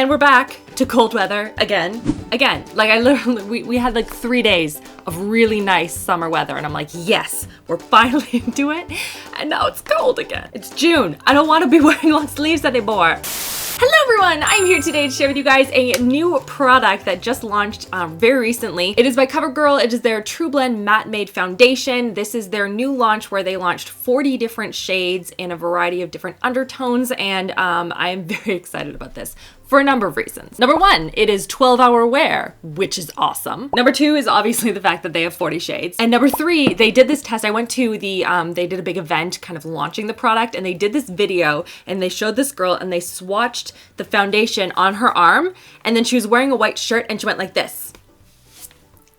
And we're back to cold weather again. Like I literally, we had like 3 days of really nice summer weather and I'm like, yes, we're finally into it. And now it's cold again. It's June. I don't want to be wearing long sleeves anymore. Hello everyone, I'm here today to share with you guys a new product that just launched very recently. It is by COVERGIRL. It is their True Blend Matte Made Foundation. This is their new launch where they launched 40 different shades in a variety of different undertones, and I am very excited about this for a number of reasons. Number one, it is 12-hour wear, which is awesome. Number two is obviously the fact that they have 40 shades. And number three, they did this test. I went to the, they did a big event kind of launching the product, and they did this video and they showed this girl and they swatched the foundation on her arm, and then she was wearing a white shirt and she went like this.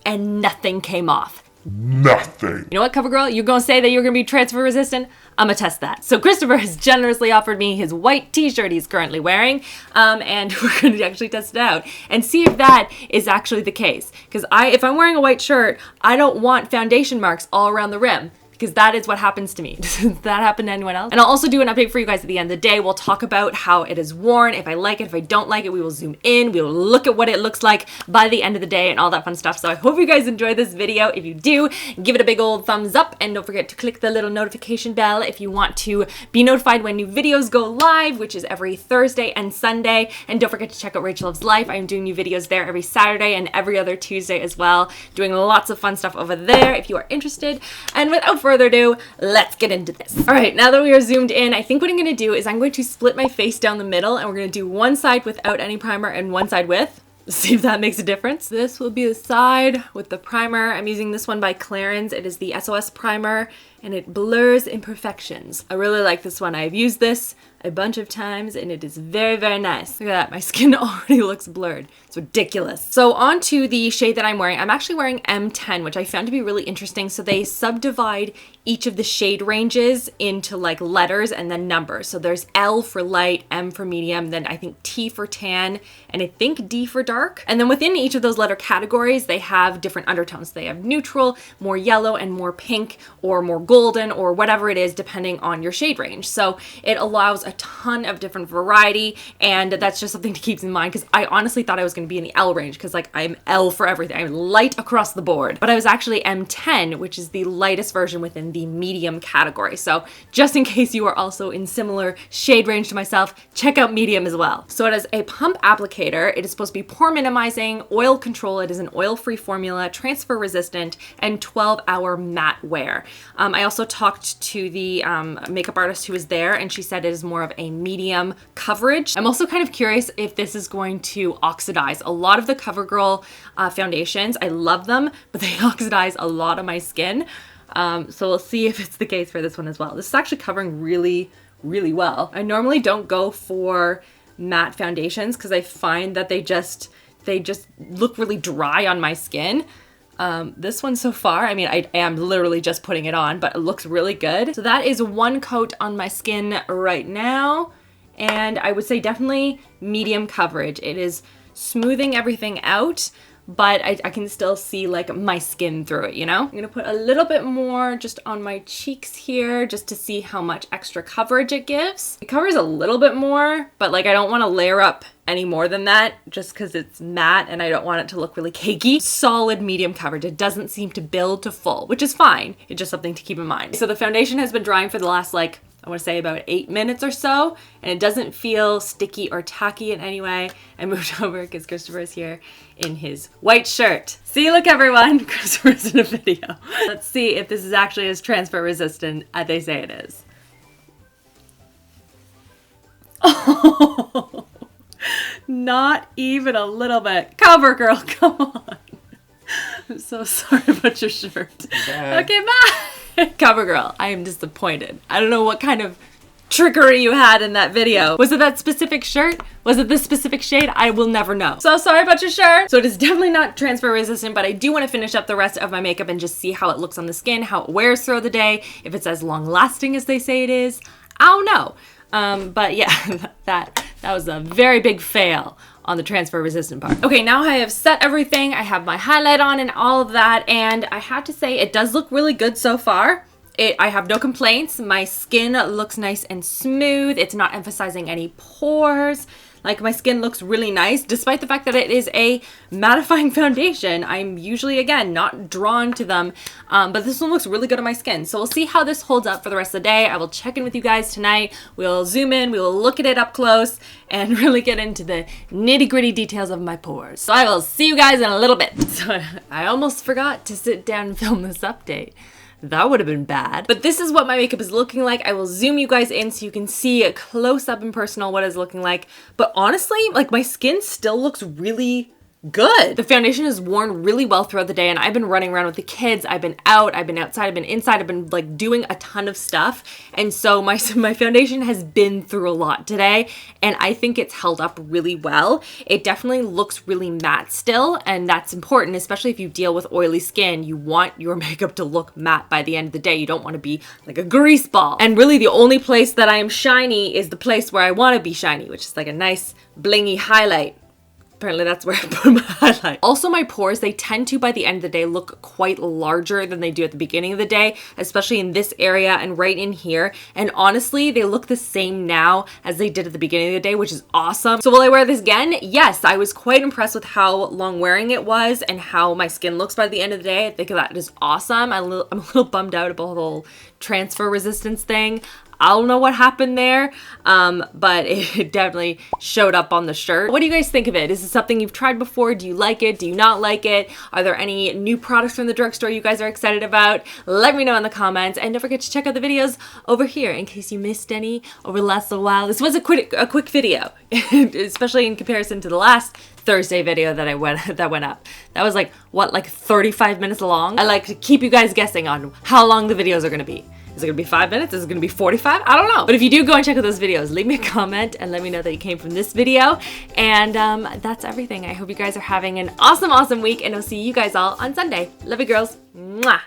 And nothing came off. Nothing. You know what, COVERGIRL? You're gonna say that you're gonna be transfer resistant? I'm gonna test that. So Christopher has generously offered me his white t-shirt he's currently wearing, and we're gonna actually test it out and see if that is actually the case. Because if I'm wearing a white shirt, I don't want foundation marks all around the rim, because that is what happens to me. Does that happen to anyone else? And I'll also do an update for you guys at the end of the day. We'll talk about how it is worn, if I like it, if I don't like it. We will zoom in, we will look at what it looks like by the end of the day and all that fun stuff. So I hope you guys enjoyed this video. If you do, give it a big old thumbs up, and don't forget to click the little notification bell if you want to be notified when new videos go live, which is every Thursday and Sunday. And don't forget to check out RachhLoves Life. I'm doing new videos there every Saturday and every other Tuesday as well, doing lots of fun stuff over there if you are interested. And without further ado, let's get into this. All right, now that we are zoomed in, I think what I'm gonna do is I'm going to split my face down the middle, and we're gonna do one side without any primer and one side with. See if that makes a difference. This will be the side with the primer. I'm using this one by Clarins. It is the SOS primer, and it blurs imperfections. I really like this one. I've used this a bunch of times and it is very, very nice. Look at that, my skin already looks blurred. It's ridiculous. So on to the shade that I'm wearing. I'm actually wearing M10, which I found to be really interesting. So they subdivide each of the shade ranges into like letters and then numbers. So there's L for light, M for medium, then I think T for tan, and I think D for dark. And then within each of those letter categories, they have different undertones. They have neutral, more yellow, and more pink, or more golden, or whatever it is, depending on your shade range. So it allows a ton of different variety, and that's just something to keep in mind, because I honestly thought I was going to be in the L range, because like I'm L for everything. I'm light across the board, but I was actually M10, which is the lightest version within the medium category. So just in case you are also in similar shade range to myself, check out medium as well. So it is a pump applicator. It is supposed to be pore minimizing, oil control. It is an oil-free formula, transfer resistant, and 12-hour matte wear. I also talked to the makeup artist who was there, and she said it is more of a medium coverage. I'm also kind of curious if this is going to oxidize. A lot of the COVERGIRL foundations, I love them, but they oxidize a lot of my skin. So we'll see if it's the case for this one as well. This is actually covering really, really well. I normally don't go for matte foundations because I find that they just look really dry on my skin. This one so far, I mean, I am literally just putting it on, but it looks really good. So that is one coat on my skin right now. And I would say definitely medium coverage. It is smoothing everything out, but I can still see like my skin through it, you know? I'm gonna put a little bit more just on my cheeks here just to see how much extra coverage it gives. It covers a little bit more, but like I don't wanna layer up any more than that just because it's matte and I don't want it to look really cakey. Solid medium coverage. It doesn't seem to build to full, which is fine. It's just something to keep in mind. So the foundation has been drying for the last like, I want to say about 8 minutes or so, and it doesn't feel sticky or tacky in any way. I moved over because Christopher is here in his white shirt. See, look everyone, Christopher's in a video. Let's see if this is actually as transfer resistant as they say it is. Oh, not even a little bit. COVERGIRL, come on. I'm so sorry about your shirt. Bye. Okay, bye. COVERGIRL, I am disappointed. I don't know what kind of trickery you had in that video. Was it that specific shirt? Was it this specific shade? I will never know. So sorry about your shirt. So it is definitely not transfer resistant, but I do want to finish up the rest of my makeup and just see how it looks on the skin, how it wears throughout the day, if it's as long lasting as they say it is. I don't know. But yeah, that was a very big fail on the transfer resistant part. Okay, now I have set everything. I have my highlight on and all of that, and I have to say it does look really good so far. I have no complaints. My skin looks nice and smooth. It's not emphasizing any pores. Like my skin looks really nice despite the fact that it is a mattifying foundation. I'm usually, again, not drawn to them, but this one looks really good on my skin. So we'll see how this holds up for the rest of the day. I will check in with you guys tonight. We'll zoom in, we will look at it up close and really get into the nitty-gritty details of my pores. So I will see you guys in a little bit. So I almost forgot to sit down and film this update. That would have been bad. But this is what my makeup is looking like. I will zoom you guys in so you can see a close up and personal what it's looking like. But honestly, like my skin still looks really good. The foundation is worn really well throughout the day, and I've been running around with the kids. I've been out, I've been outside, I've been inside, I've been like doing a ton of stuff. And so my foundation has been through a lot today, and I think it's held up really well. It definitely looks really matte still, and that's important, especially if you deal with oily skin. You want your makeup to look matte by the end of the day. You don't want to be like a grease ball. And really the only place that I am shiny is the place where I want to be shiny, which is like a nice blingy highlight. Apparently that's where I put my highlight. Also my pores, they tend to by the end of the day look quite larger than they do at the beginning of the day, especially in this area and right in here. And honestly, they look the same now as they did at the beginning of the day, which is awesome. So will I wear this again? Yes, I was quite impressed with how long wearing it was and how my skin looks by the end of the day. I think that is awesome. I'm a little bummed out about the whole transfer resistance thing. I don't know what happened there, but it definitely showed up on the shirt. What do you guys think of it? Is this something you've tried before? Do you like it? Do you not like it? Are there any new products from the drugstore you guys are excited about? Let me know in the comments, and don't forget to check out the videos over here in case you missed any over the last little while. This was a quick video, especially in comparison to the last Thursday video that went up. That was like, what, like 35 minutes long? I like to keep you guys guessing on how long the videos are gonna be. Is it gonna be 5 minutes? Is it gonna be 45? I don't know. But if you do go and check out those videos, leave me a comment and let me know that you came from this video. And that's everything. I hope you guys are having an awesome week, and I'll see you guys all on Sunday. Love you, girls. Mwah.